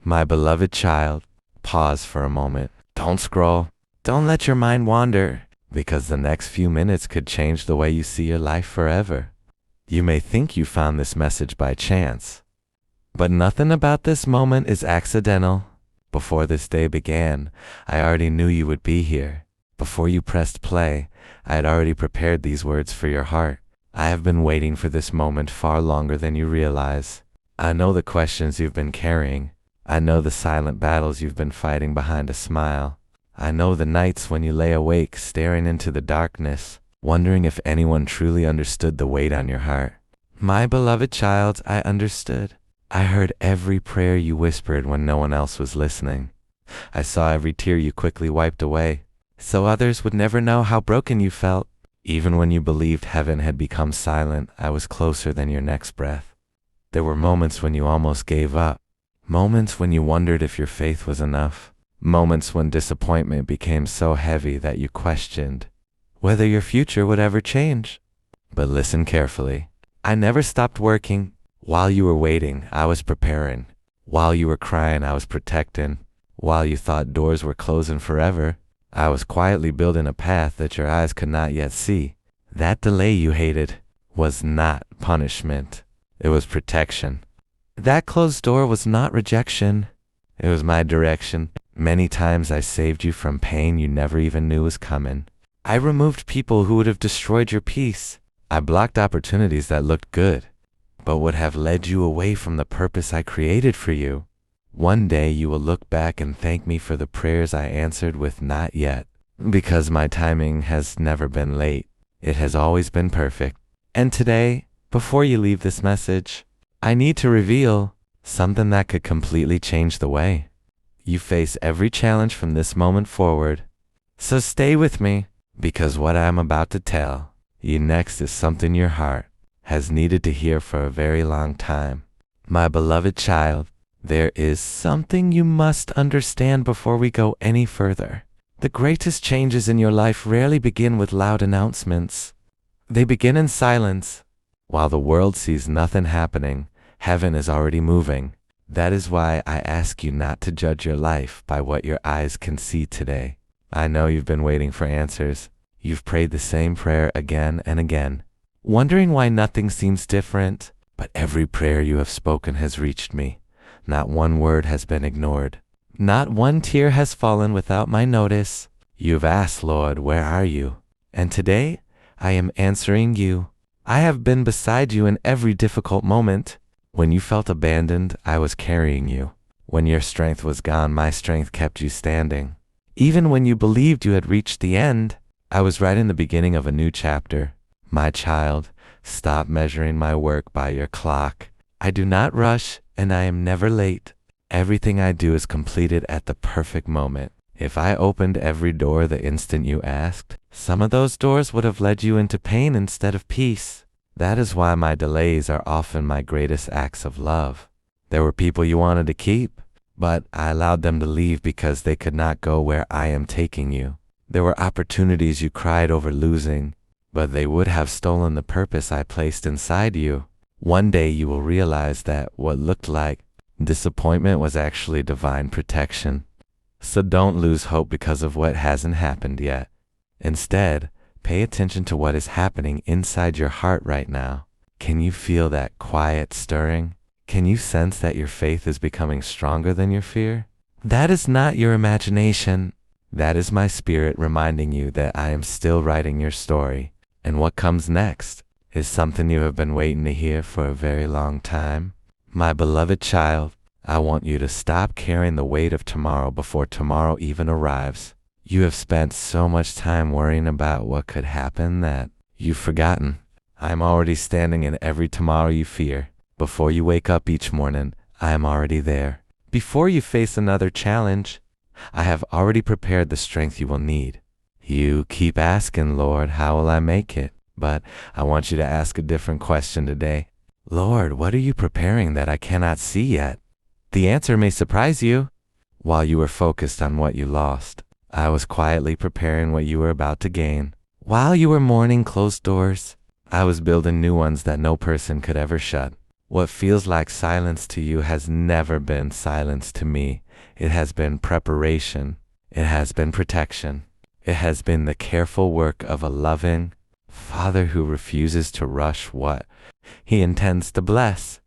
My beloved child, pause for a moment. Don't scroll. Don't let your mind wander, because the next few minutes could change the way you see your life forever. You may think you found this message by chance, but nothing about this moment is accidental. Before this day began, I already knew you would be here. Before you pressed play, I had already prepared these words for your heart. I have been waiting for this moment far longer than you realize. I know the questions you've been carrying. I know the silent battles you've been fighting behind a smile. I know the nights when you lay awake staring into the darkness, wondering if anyone truly understood the weight on your heart. My beloved child, I understood. I heard every prayer you whispered when no one else was listening. I saw every tear you quickly wiped away, so others would never know how broken you felt. Even when you believed heaven had become silent, I was closer than your next breath. There were moments when you almost gave up, moments when you wondered if your faith was enough, moments when disappointment became so heavy that you questioned whether your future would ever change. But listen carefully. I never stopped working. While you were waiting, I was preparing. While you were crying, I was protecting. While you thought doors were closing forever, I was quietly building a path that your eyes could not yet see. That delay you hated was not punishment. It was protection. That closed door was not rejection. It was my direction. Many times I saved you from pain you never even knew was coming. I removed people who would have destroyed your peace. I blocked opportunities that looked good, but would have led you away from the purpose I created for you. One day you will look back and thank me for the prayers I answered with not yet, because my timing has never been late. It has always been perfect. And today, before you leave this message, I need to reveal something that could completely change the way you face every challenge from this moment forward. So stay with me, because what I'm about to tell you next is something your heart has needed to hear for a very long time. My beloved child, there is something you must understand before we go any further. The greatest changes in your life rarely begin with loud announcements. They begin in silence. While the world sees nothing happening, heaven is already moving. That is why I ask you not to judge your life by what your eyes can see today. I know you've been waiting for answers. You've prayed the same prayer again and again, wondering why nothing seems different. But every prayer you have spoken has reached me. Not one word has been ignored. Not one tear has fallen without my notice. You've asked, Lord, where are you? And today, I am answering you. I have been beside you in every difficult moment. When you felt abandoned, I was carrying you. When your strength was gone, my strength kept you standing. Even when you believed you had reached the end, I was right in the beginning of a new chapter. My child, stop measuring my work by your clock. I do not rush, and I am never late. Everything I do is completed at the perfect moment. If I opened every door the instant you asked, some of those doors would have led you into pain instead of peace. That is why my delays are often my greatest acts of love. There were people you wanted to keep, but I allowed them to leave because they could not go where I am taking you. There were opportunities you cried over losing, but they would have stolen the purpose I placed inside you. One day you will realize that what looked like disappointment was actually divine protection. So don't lose hope because of what hasn't happened yet. Instead, pay attention to what is happening inside your heart right now. Can you feel that quiet stirring? Can you sense that your faith is becoming stronger than your fear? That is not your imagination. That is my spirit reminding you that I am still writing your story. And what comes next is something you have been waiting to hear for a very long time. My beloved child, I want you to stop carrying the weight of tomorrow before tomorrow even arrives. You have spent so much time worrying about what could happen that you've forgotten. I am already standing in every tomorrow you fear. Before you wake up each morning, I am already there. Before you face another challenge, I have already prepared the strength you will need. You keep asking, Lord, how will I make it? But I want you to ask a different question today. Lord, what are you preparing that I cannot see yet? The answer may surprise you. While you were focused on what you lost, I was quietly preparing what you were about to gain. While you were mourning closed doors, I was building new ones that no person could ever shut. What feels like silence to you has never been silence to me. It has been preparation. It has been protection. It has been the careful work of a loving Father who refuses to rush what He intends to bless.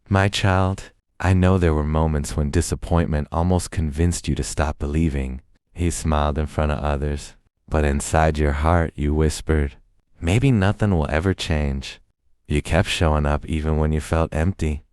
My child, I know there were moments when disappointment almost convinced you to stop believing. He smiled in front of others, but inside your heart you whispered, maybe nothing will ever change. You kept showing up even when you felt empty.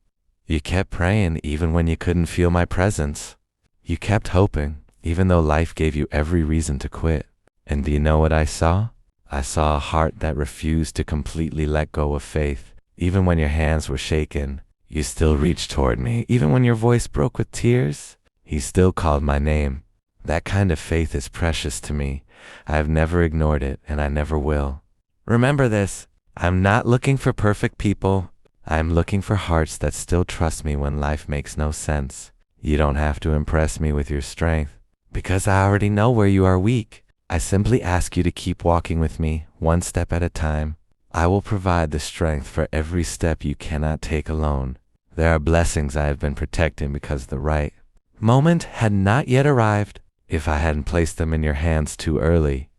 You kept praying even when you couldn't feel my presence. You kept hoping even though life gave you every reason to quit. And do you know what I saw? I saw a heart that refused to completely let go of faith. Even when your hands were shaken, you still reached toward me. Even when your voice broke with tears, He still called my name. That kind of faith is precious to me. I have never ignored it, and I never will. Remember this, I'm not looking for perfect people. I'm looking for hearts that still trust me when life makes no sense. You don't have to impress me with your strength, because I already know where you are weak. I simply ask you to keep walking with me, one step at a time. I will provide the strength for every step you cannot take alone. There are blessings I have been protecting because the right moment had not yet arrived. If I hadn't placed them in your hands too early,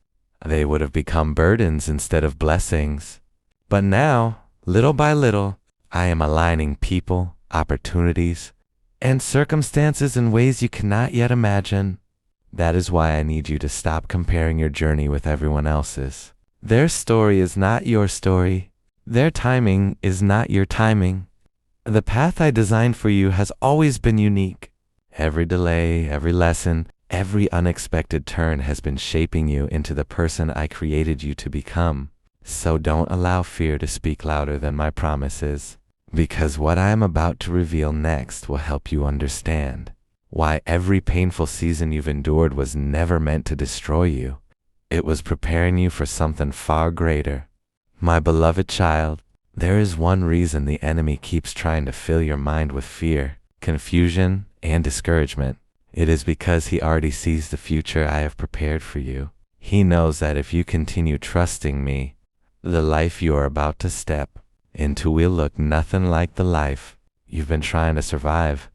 they would have become burdens instead of blessings. But now, little by little, I am aligning people, opportunities, and circumstances in ways you cannot yet imagine. That is why I need you to stop comparing your journey with everyone else's. Their story is not your story. Their timing is not your timing. The path I designed for you has always been unique. Every delay, every lesson, every unexpected turn has been shaping you into the person I created you to become. So don't allow fear to speak louder than my promises, because what I am about to reveal next will help you understand why every painful season you've endured was never meant to destroy you. It was preparing you for something far greater. My beloved child, there is one reason the enemy keeps trying to fill your mind with fear, confusion, and discouragement. It is because he already sees the future I have prepared for you. He knows that if you continue trusting me, the life you are about to step into will look nothing like the life you've been trying to survive.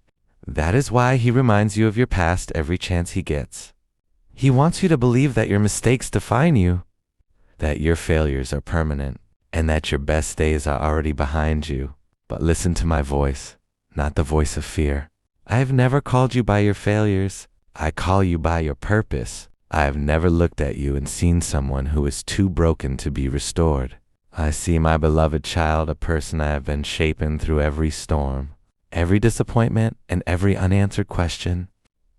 That is why he reminds you of your past every chance he gets. He wants you to believe that your mistakes define you, that your failures are permanent, and that your best days are already behind you. But listen to my voice, not the voice of fear. I have never called you by your failures. I call you by your purpose. I have never looked at you and seen someone who is too broken to be restored. I see, my beloved child, a person I have been shaping through every storm, every disappointment, and every unanswered question.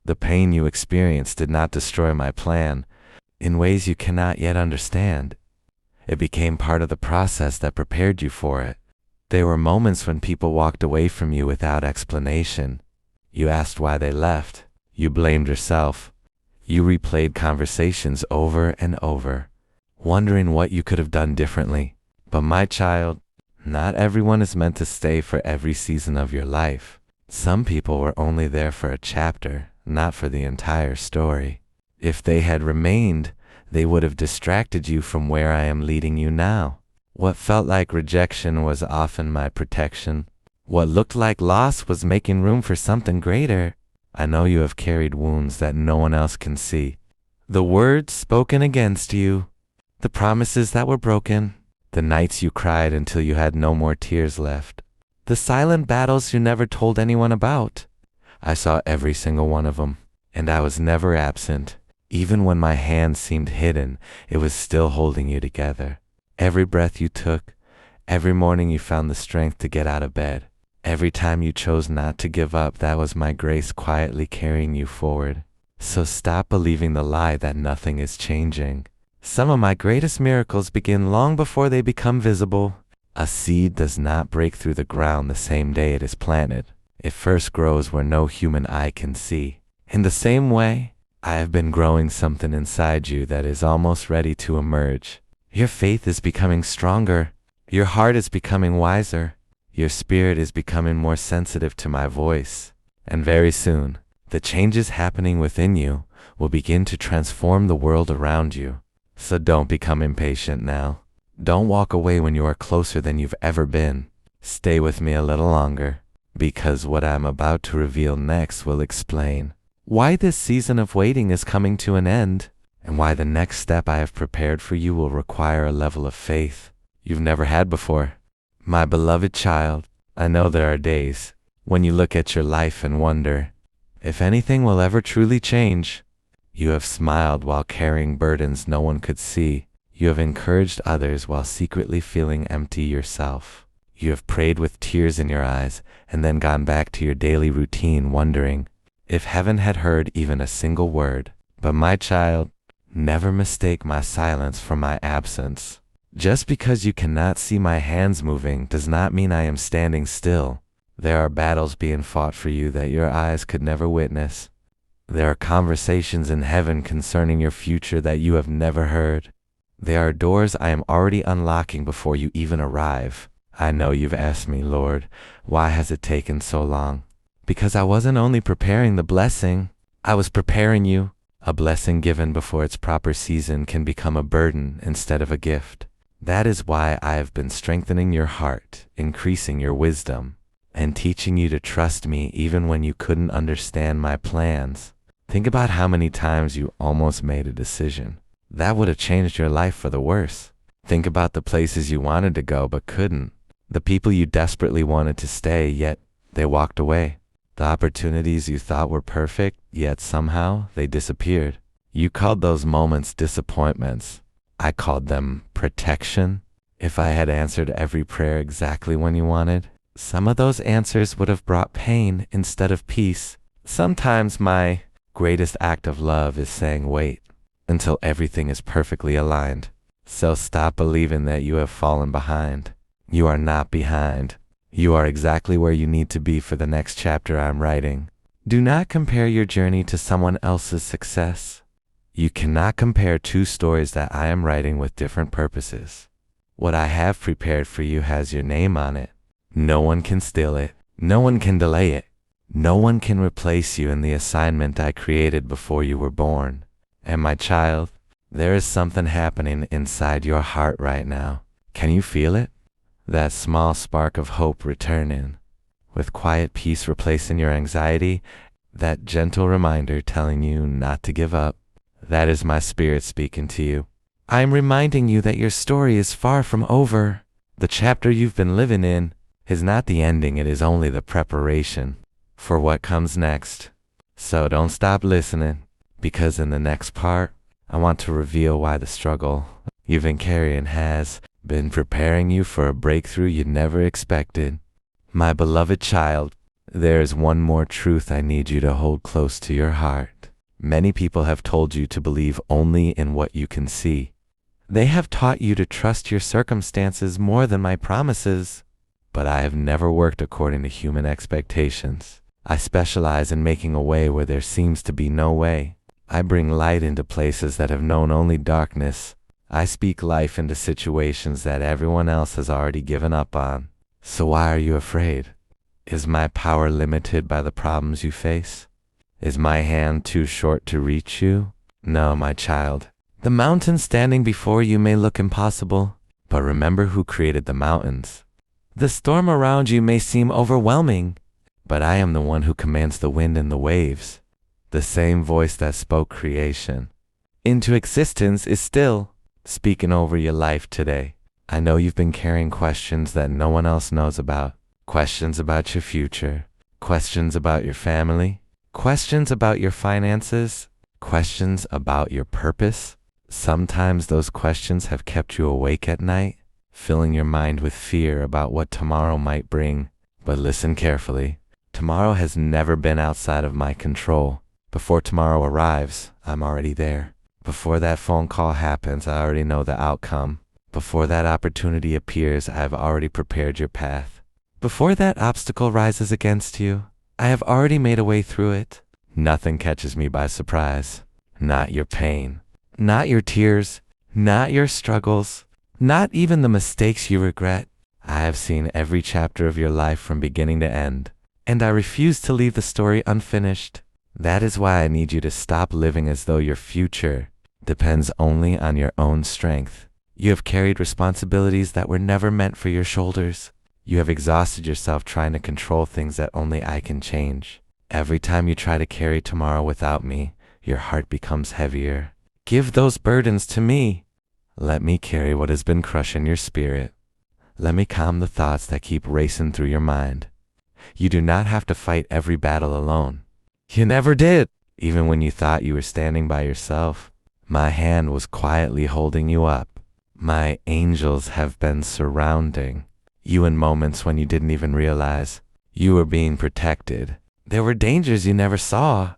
The pain you experienced did not destroy my plan in ways you cannot yet understand. It became part of the process that prepared you for it. There were moments when people walked away from you without explanation. You asked why they left. You blamed yourself. You replayed conversations over and over, wondering what you could have done differently. But my child, not everyone is meant to stay for every season of your life. Some people were only there for a chapter, not for the entire story. If they had remained, they would have distracted you from where I am leading you now. What felt like rejection was often my protection. What looked like loss was making room for something greater. I know you have carried wounds that no one else can see. The words spoken against you, the promises that were broken, the nights you cried until you had no more tears left, the silent battles you never told anyone about. I saw every single one of them, and I was never absent. Even when my hand seemed hidden, it was still holding you together. Every breath you took, every morning you found the strength to get out of bed. Every time you chose not to give up, that was my grace quietly carrying you forward. So stop believing the lie that nothing is changing. Some of my greatest miracles begin long before they become visible. A seed does not break through the ground the same day it is planted. It first grows where no human eye can see. In the same way, I have been growing something inside you that is almost ready to emerge. Your faith is becoming stronger. Your heart is becoming wiser. Your spirit is becoming more sensitive to my voice. And very soon, the changes happening within you will begin to transform the world around you. So don't become impatient now. Don't walk away when you are closer than you've ever been. Stay with me a little longer, because what I'm about to reveal next will explain why this season of waiting is coming to an end, and why the next step I have prepared for you will require a level of faith you've never had before. My beloved child, I know there are days when you look at your life and wonder if anything will ever truly change. You have smiled while carrying burdens no one could see. You have encouraged others while secretly feeling empty yourself. You have prayed with tears in your eyes and then gone back to your daily routine wondering if heaven had heard even a single word. But my child, never mistake my silence for my absence. Just because you cannot see my hands moving does not mean I am standing still. There are battles being fought for you that your eyes could never witness. There are conversations in heaven concerning your future that you have never heard. There are doors I am already unlocking before you even arrive. I know you've asked me, Lord, why has it taken so long? Because I wasn't only preparing the blessing, I was preparing you. A blessing given before its proper season can become a burden instead of a gift. That is why I have been strengthening your heart, increasing your wisdom, and teaching you to trust me even when you couldn't understand my plans. Think about how many times you almost made a decision that would have changed your life for the worse. Think about the places you wanted to go but couldn't. The people you desperately wanted to stay, yet they walked away. The opportunities you thought were perfect, yet somehow they disappeared. You called those moments disappointments. I called them protection. If I had answered every prayer exactly when you wanted, some of those answers would have brought pain instead of peace. Sometimes my greatest act of love is saying wait until everything is perfectly aligned. So stop believing that you have fallen behind. You are not behind. You are exactly where you need to be for the next chapter I'm writing. Do not compare your journey to someone else's success. You cannot compare two stories that I am writing with different purposes. What I have prepared for you has your name on it. No one can steal it. No one can delay it. No one can replace you in the assignment I created before you were born. And my child, there is something happening inside your heart right now. Can you feel it? That small spark of hope returning, with quiet peace replacing your anxiety, that gentle reminder telling you not to give up. That is my spirit speaking to you. I am reminding you that your story is far from over. The chapter you've been living in is not the ending, it is only the preparation for what comes next. So don't stop listening, because in the next part, I want to reveal why the struggle you've been carrying has been preparing you for a breakthrough you never expected. My beloved child, there is one more truth I need you to hold close to your heart. Many people have told you to believe only in what you can see. They have taught you to trust your circumstances more than my promises. But I have never worked according to human expectations. I specialize in making a way where there seems to be no way. I bring light into places that have known only darkness. I speak life into situations that everyone else has already given up on. So why are you afraid? Is my power limited by the problems you face? Is my hand too short to reach you? No, my child. The mountain standing before you may look impossible, but remember who created the mountains. The storm around you may seem overwhelming, but I am the one who commands the wind and the waves. The same voice that spoke creation into existence is still speaking over your life today. I know you've been carrying questions that no one else knows about. Questions about your future. Questions about your family. Questions about your finances. Questions about your purpose. Sometimes those questions have kept you awake at night, filling your mind with fear about what tomorrow might bring. But listen carefully. Tomorrow has never been outside of my control. Before tomorrow arrives, I'm already there. Before that phone call happens, I already know the outcome. Before that opportunity appears, I have already prepared your path. Before that obstacle rises against you, I have already made a way through it. Nothing catches me by surprise. Not your pain. Not your tears. Not your struggles. Not even the mistakes you regret. I have seen every chapter of your life from beginning to end, and I refuse to leave the story unfinished. That is why I need you to stop living as though your future depends only on your own strength. You have carried responsibilities that were never meant for your shoulders. You have exhausted yourself trying to control things that only I can change. Every time you try to carry tomorrow without me, your heart becomes heavier. Give those burdens to me. Let me carry what has been crushing your spirit. Let me calm the thoughts that keep racing through your mind. You do not have to fight every battle alone. You never did. Even when you thought you were standing by yourself, my hand was quietly holding you up. My angels have been surrounding you in moments when you didn't even realize you were being protected. There were dangers you never saw,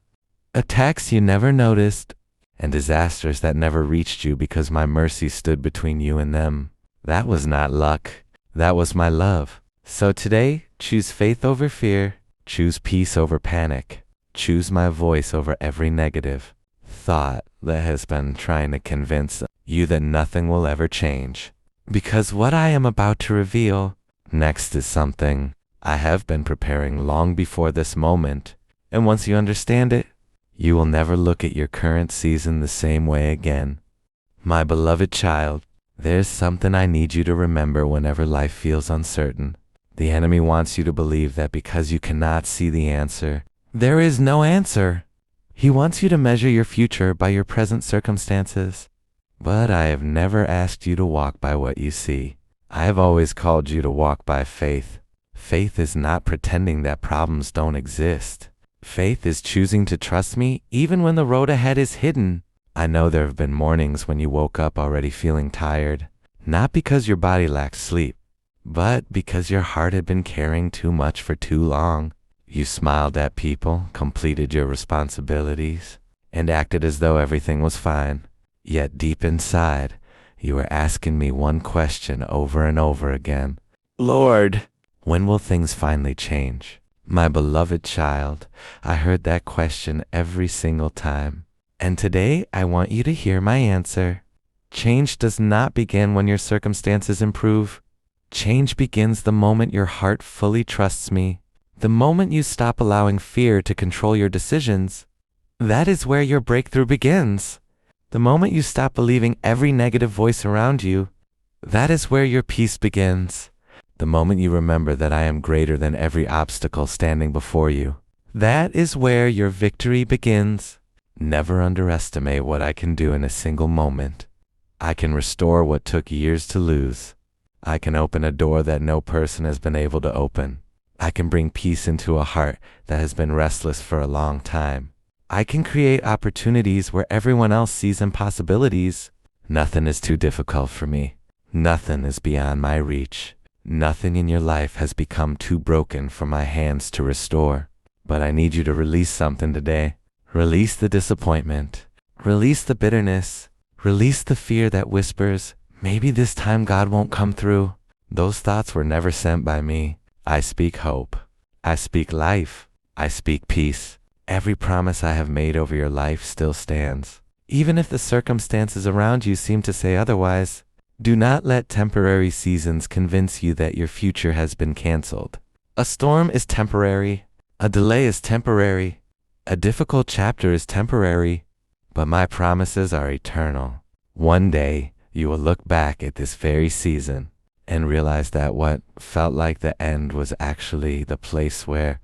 attacks you never noticed, and disasters that never reached you because my mercy stood between you and them. That was not luck. That was my love. So today, choose faith over fear. Choose peace over panic. Choose my voice over every negative thought that has been trying to convince you that nothing will ever change. Because what I am about to reveal next is something I have been preparing long before this moment. And once you understand it, you will never look at your current season the same way again. My beloved child, there's something I need you to remember whenever life feels uncertain. The enemy wants you to believe that because you cannot see the answer, there is no answer. He wants you to measure your future by your present circumstances. But I have never asked you to walk by what you see. I have always called you to walk by faith. Faith is not pretending that problems don't exist. Faith is choosing to trust me even when the road ahead is hidden. I know there have been mornings when you woke up already feeling tired, not because your body lacked sleep, but because your heart had been carrying too much for too long. You smiled at people, completed your responsibilities, and acted as though everything was fine. Yet deep inside, you were asking me one question over and over again. Lord, when will things finally change? My beloved child, I heard that question every single time. And today, I want you to hear my answer. Change does not begin when your circumstances improve. Change begins the moment your heart fully trusts me. The moment you stop allowing fear to control your decisions. That is where your breakthrough begins. The moment you stop believing every negative voice around you. That is where your peace begins. The moment you remember that I am greater than every obstacle standing before you. That is where your victory begins. Never underestimate what I can do in a single moment. I can restore what took years to lose. I can open a door that no person has been able to open. I can bring peace into a heart that has been restless for a long time. I can create opportunities where everyone else sees impossibilities. Nothing is too difficult for me. Nothing is beyond my reach. Nothing in your life has become too broken for my hands to restore. But I need you to release something today. Release the disappointment. Release the bitterness. Release the fear that whispers, maybe this time God won't come through. Those thoughts were never sent by me. I speak hope. I speak life. I speak peace. Every promise I have made over your life still stands. Even if the circumstances around you seem to say otherwise, do not let temporary seasons convince you that your future has been canceled. A storm is temporary. A delay is temporary. A difficult chapter is temporary, but my promises are eternal. One day, you will look back at this very season and realize that what felt like the end was actually the place where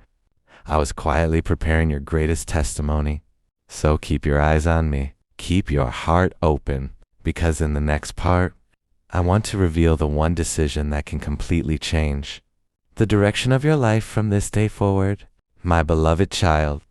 I was quietly preparing your greatest testimony. So keep your eyes on me. Keep your heart open, because in the next part, I want to reveal the one decision that can completely change the direction of your life from this day forward. My beloved child,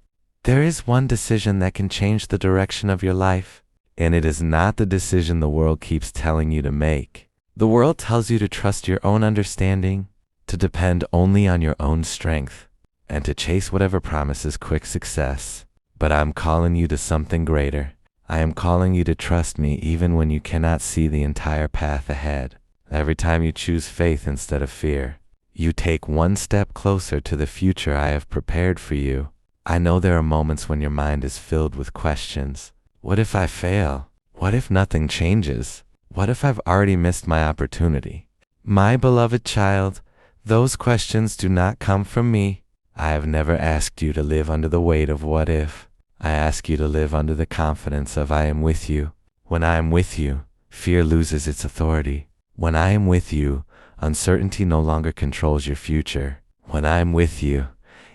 there is one decision that can change the direction of your life, and it is not the decision the world keeps telling you to make. The world tells you to trust your own understanding, to depend only on your own strength, and to chase whatever promises quick success. But I'm calling you to something greater. I am calling you to trust me even when you cannot see the entire path ahead. Every time you choose faith instead of fear, you take one step closer to the future I have prepared for you. I know there are moments when your mind is filled with questions. What if I fail? What if nothing changes? What if I've already missed my opportunity? My beloved child, those questions do not come from me. I have never asked you to live under the weight of what if. I ask you to live under the confidence of I am with you. When I am with you, fear loses its authority. When I am with you, Uncertainty no longer controls your future. When I'm with you,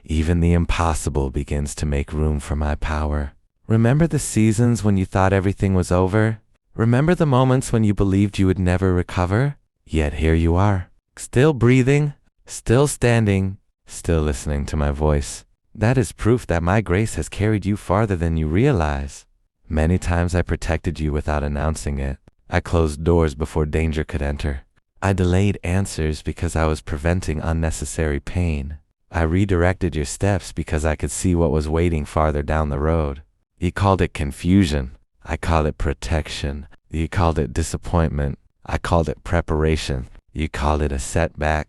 even the impossible begins to make room for my power. Remember the seasons when you thought everything was over? Remember the moments when you believed you would never recover? Yet here you are, still breathing, still standing, still listening to my voice. That is proof that my grace has carried you farther than you realize. Many times I protected you without announcing it. I closed doors before danger could enter. I delayed answers because I was preventing unnecessary pain. I redirected your steps because I could see what was waiting farther down the road. You called it confusion. I called it protection. You called it disappointment. I called it preparation. You called it a setback.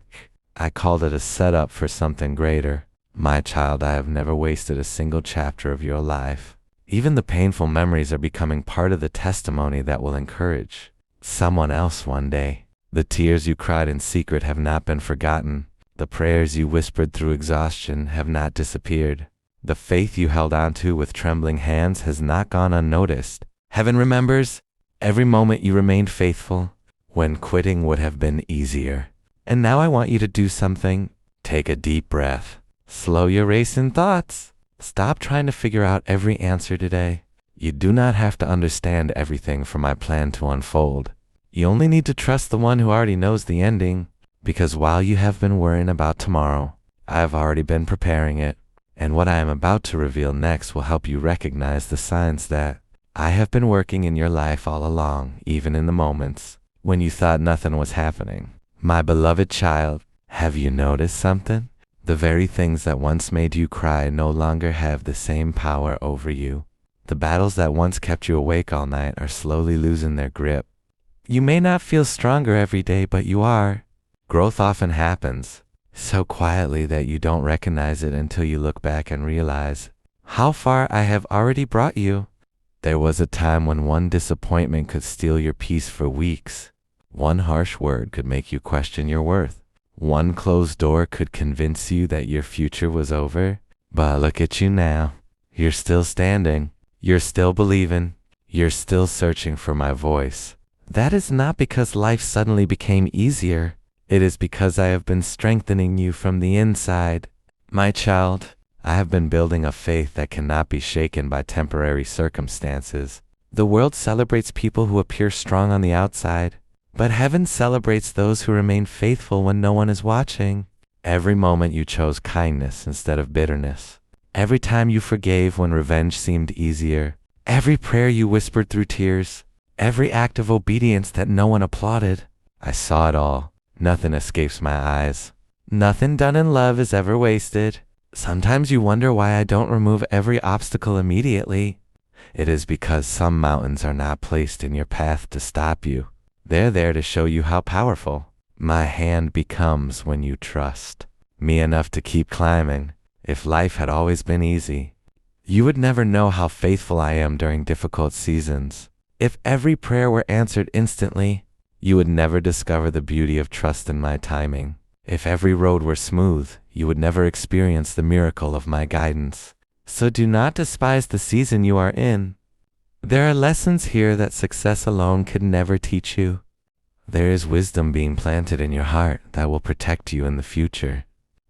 I called it a setup for something greater. My child, I have never wasted a single chapter of your life. Even the painful memories are becoming part of the testimony that will encourage someone else one day. The tears you cried in secret have not been forgotten. The prayers you whispered through exhaustion have not disappeared. The faith you held onto with trembling hands has not gone unnoticed. Heaven remembers every moment you remained faithful when quitting would have been easier. And now I want you to do something. Take a deep breath. Slow your racing thoughts. Stop trying to figure out every answer today. You do not have to understand everything for my plan to unfold. You only need to trust the one who already knows the ending, because while you have been worrying about tomorrow, I have already been preparing it, and what I am about to reveal next will help you recognize the signs that I have been working in your life all along, even in the moments when you thought nothing was happening. My beloved child, have you noticed something? The very things that once made you cry no longer have the same power over you. The battles that once kept you awake all night are slowly losing their grip. You may not feel stronger every day, but you are. Growth often happens so quietly that you don't recognize it until you look back and realize how far I have already brought you. There was a time when one disappointment could steal your peace for weeks. One harsh word could make you question your worth. One closed door could convince you that your future was over. But look at you now. You're still standing. You're still believing. You're still searching for my voice. That is not because life suddenly became easier. It is because I have been strengthening you from the inside. My child, I have been building a faith that cannot be shaken by temporary circumstances. The world celebrates people who appear strong on the outside, but heaven celebrates those who remain faithful when no one is watching. Every moment you chose kindness instead of bitterness. Every time you forgave when revenge seemed easier. Every prayer you whispered through tears. Every act of obedience that no one applauded. I saw it all. Nothing escapes my eyes. Nothing done in love is ever wasted. Sometimes you wonder why I don't remove every obstacle immediately. It is because some mountains are not placed in your path to stop you. They're there to show you how powerful my hand becomes when you trust me enough to keep climbing. If life had always been easy, you would never know how faithful I am during difficult seasons. If every prayer were answered instantly, you would never discover the beauty of trust in my timing. If every road were smooth, you would never experience the miracle of my guidance. So do not despise the season you are in. There are lessons here that success alone could never teach you. There is wisdom being planted in your heart that will protect you in the future.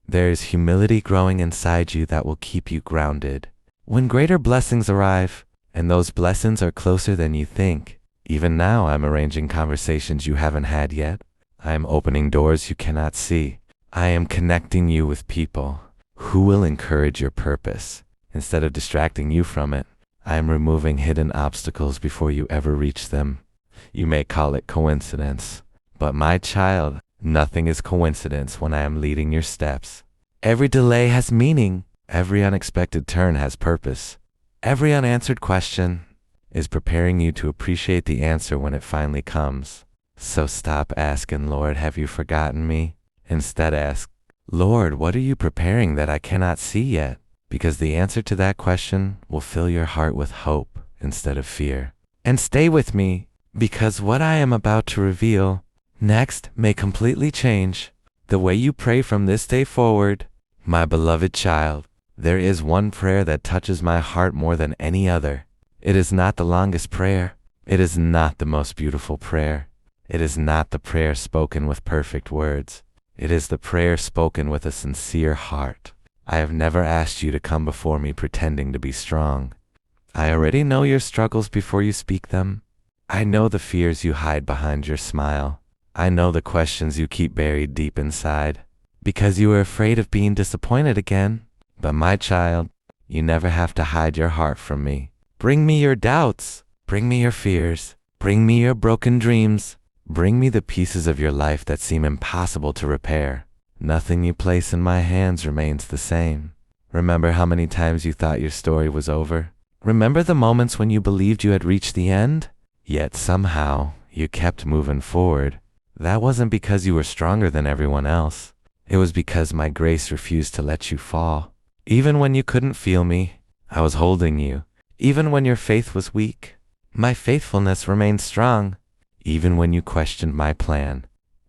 There is humility growing inside you that will keep you grounded. When greater blessings arrive, and those blessings are closer than you think, even now I'm arranging conversations you haven't had yet. I am opening doors you cannot see. I am connecting you with people who will encourage your purpose instead of distracting you from it. I am removing hidden obstacles before you ever reach them. You may call it coincidence, but my child, nothing is coincidence when I am leading your steps. Every delay has meaning. Every unexpected turn has purpose. Every unanswered question is preparing you to appreciate the answer when it finally comes. So stop asking, Lord, have you forgotten me? Instead ask, Lord, what are you preparing that I cannot see yet? Because the answer to that question will fill your heart with hope instead of fear. And stay with me, because what I am about to reveal next may completely change the way you pray from this day forward. My beloved child, there is one prayer that touches my heart more than any other. It is not the longest prayer. It is not the most beautiful prayer. It is not the prayer spoken with perfect words. It is the prayer spoken with a sincere heart. I have never asked you to come before me pretending to be strong. I already know your struggles before you speak them. I know the fears you hide behind your smile. I know the questions you keep buried deep inside, because you are afraid of being disappointed again. But my child, you never have to hide your heart from me. Bring me your doubts. Bring me your fears. Bring me your broken dreams. Bring me the pieces of your life that seem impossible to repair. Nothing you place in my hands remains the same. Remember how many times you thought your story was over? Remember the moments when you believed you had reached the end? Yet somehow, you kept moving forward. That wasn't because you were stronger than everyone else. It was because my grace refused to let you fall. Even when you couldn't feel me, I was holding you. Even when your faith was weak, my faithfulness remained strong. Even when you questioned my plan,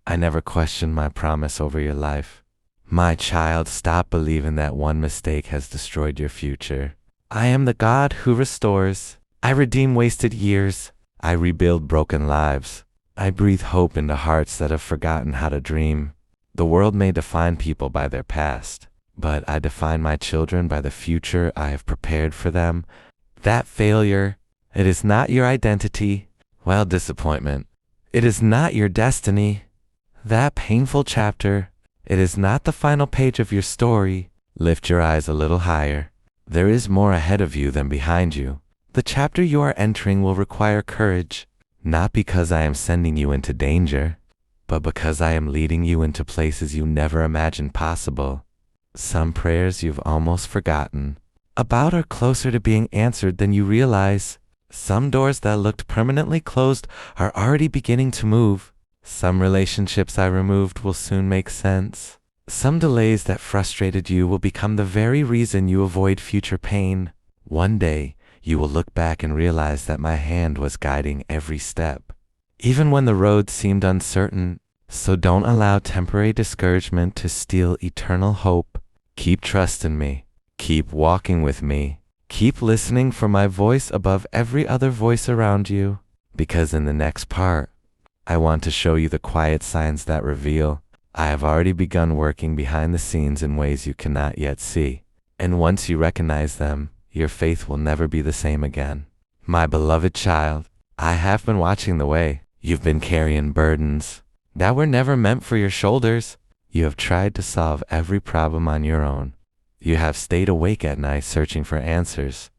I never questioned my promise over your life. My child, stop believing that one mistake has destroyed your future. I am the God who restores. I redeem wasted years. I rebuild broken lives. I breathe hope into hearts that have forgotten how to dream. The world may define people by their past, but I define my children by the future I have prepared for them. That failure, it is not your identity. Well, disappointment, it is not your destiny. That painful chapter, it is not the final page of your story. Lift your eyes a little higher. There is more ahead of you than behind you. The chapter you are entering will require courage, not because I am sending you into danger, but because I am leading you into places you never imagined possible. Some prayers you've almost forgotten about are closer to being answered than you realize. Some doors that looked permanently closed are already beginning to move. Some relationships I removed will soon make sense. Some delays that frustrated you will become the very reason you avoid future pain. One day, you will look back and realize that my hand was guiding every step, even when the road seemed uncertain. So don't allow temporary discouragement to steal eternal hope. Keep trusting me. Keep walking with me. Keep listening for my voice above every other voice around you, because in the next part, I want to show you the quiet signs that reveal I have already begun working behind the scenes in ways you cannot yet see. And once you recognize them, your faith will never be the same again. My beloved child, I have been watching the way you've been carrying burdens that were never meant for your shoulders. You have tried to solve every problem on your own. You have stayed awake at night searching for answers,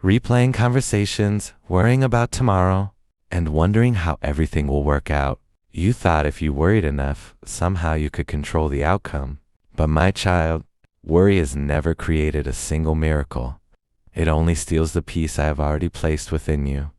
replaying conversations, worrying about tomorrow, and wondering how everything will work out. You thought if you worried enough, somehow you could control the outcome. But my child, worry has never created a single miracle. It only steals the peace I have already placed within you.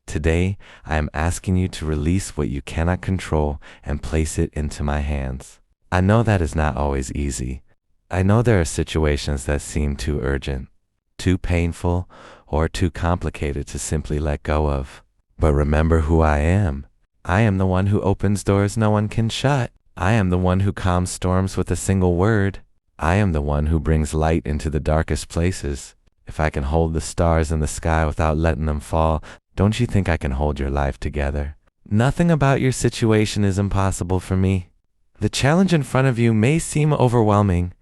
Today, I am asking you to release what you cannot control and place it into my hands. I know that is not always easy. I know there are situations that seem too urgent, too painful, or too complicated to simply let go of. But remember who I am. I am the one who opens doors no one can shut. I am the one who calms storms with a single word. I am the one who brings light into the darkest places. If I can hold the stars in the sky without letting them fall, don't you think I can hold your life together? Nothing about your situation is impossible for me. The challenge in front of you may seem overwhelming,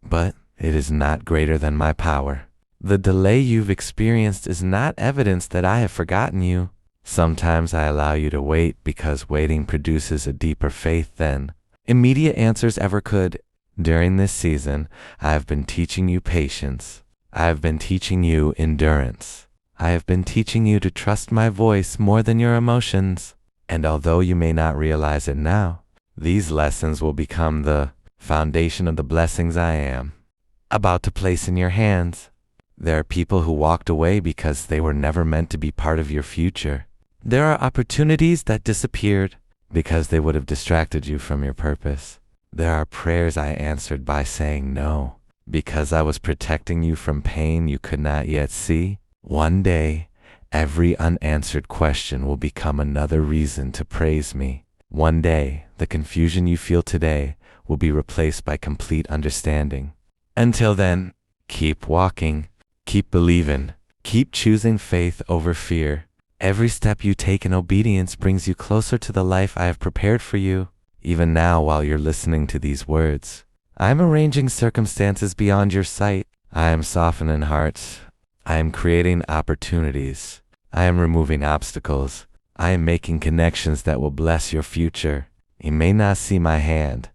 but it is not greater than my power. The delay you've experienced is not evidence that I have forgotten you. Sometimes I allow you to wait because waiting produces a deeper faith than immediate answers ever could. During this season, I have been teaching you patience. I have been teaching you endurance. I have been teaching you to trust my voice more than your emotions. And although you may not realize it now, these lessons will become the foundation of the blessings I am about to place in your hands. There are people who walked away because they were never meant to be part of your future. There are opportunities that disappeared because they would have distracted you from your purpose. There are prayers I answered by saying no, because I was protecting you from pain you could not yet see. One day, every unanswered question will become another reason to praise me. One day, the confusion you feel today will be replaced by complete understanding. Until then, keep walking, keep believing, keep choosing faith over fear. Every step you take in obedience brings you closer to the life I have prepared for you. Even now, while you're listening to these words, I am arranging circumstances beyond your sight. I am softening hearts. I am creating opportunities. I am removing obstacles. I am making connections that will bless your future. You may not see my hand,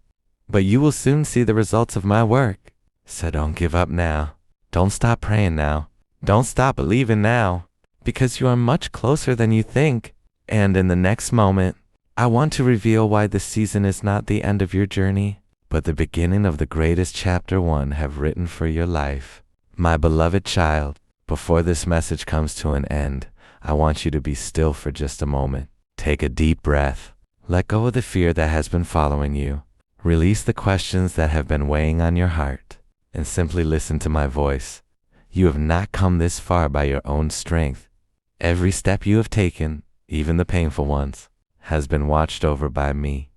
but you will soon see the results of my work. So don't give up now. Don't stop praying now. Don't stop believing now, because you are much closer than you think. And in the next moment, I want to reveal why this season is not the end of your journey, but the beginning of the greatest chapter one have written for your life. My beloved child, before this message comes to an end, I want you to be still for just a moment. Take a deep breath. Let go of the fear that has been following you. Release the questions that have been weighing on your heart, and simply listen to my voice. You have not come this far by your own strength. Every step you have taken, even the painful ones, has been watched over by me.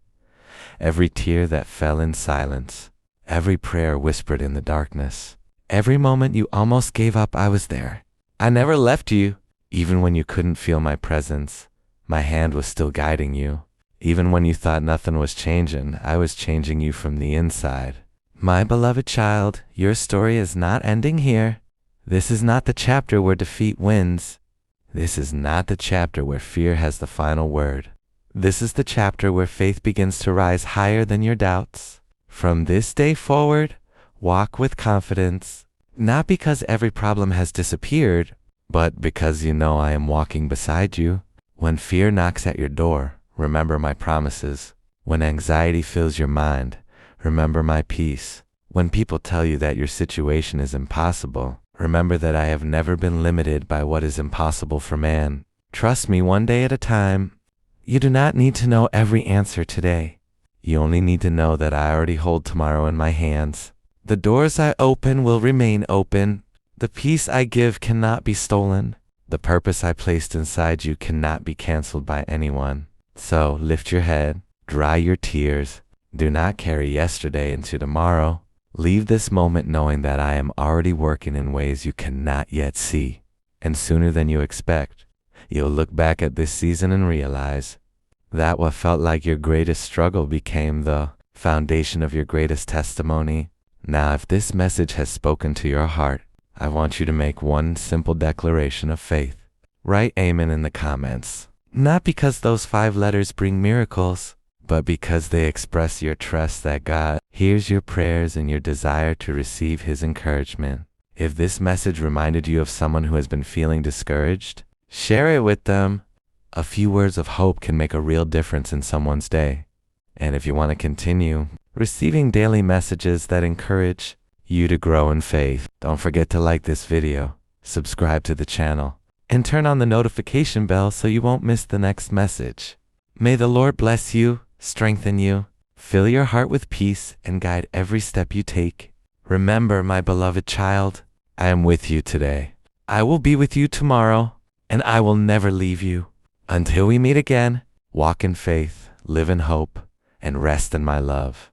Every tear that fell in silence, every prayer whispered in the darkness, every moment you almost gave up, I was there. I never left you. Even when you couldn't feel my presence, my hand was still guiding you. Even when you thought nothing was changing, I was changing you from the inside. My beloved child, your story is not ending here. This is not the chapter where defeat wins. This is not the chapter where fear has the final word. This is the chapter where faith begins to rise higher than your doubts. From this day forward, walk with confidence, not because every problem has disappeared, but because you know I am walking beside you. When fear knocks at your door, remember my promises. When anxiety fills your mind, remember my peace. When people tell you that your situation is impossible, remember that I have never been limited by what is impossible for man. Trust me one day at a time. You do not need to know every answer today. You only need to know that I already hold tomorrow in my hands. The doors I open will remain open. The peace I give cannot be stolen. The purpose I placed inside you cannot be canceled by anyone. So lift your head, dry your tears. Do not carry yesterday into tomorrow. Leave this moment knowing that I am already working in ways you cannot yet see. And sooner than you expect, you'll look back at this season and realize that what felt like your greatest struggle became the foundation of your greatest testimony. Now, if this message has spoken to your heart, I want you to make one simple declaration of faith. Write Amen in the comments. Not because those 5 letters bring miracles, but because they express your trust that God hears your prayers and your desire to receive His encouragement. If this message reminded you of someone who has been feeling discouraged, share it with them. A few words of hope can make a real difference in someone's day. And if you want to continue receiving daily messages that encourage you to grow in faith, don't forget to like this video, subscribe to the channel, and turn on the notification bell so you won't miss the next message. May the Lord bless you, strengthen you, fill your heart with peace, and guide every step you take. Remember, my beloved child, I am with you today. I will be with you tomorrow, and I will never leave you. Until we meet again, walk in faith, live in hope, and rest in my love.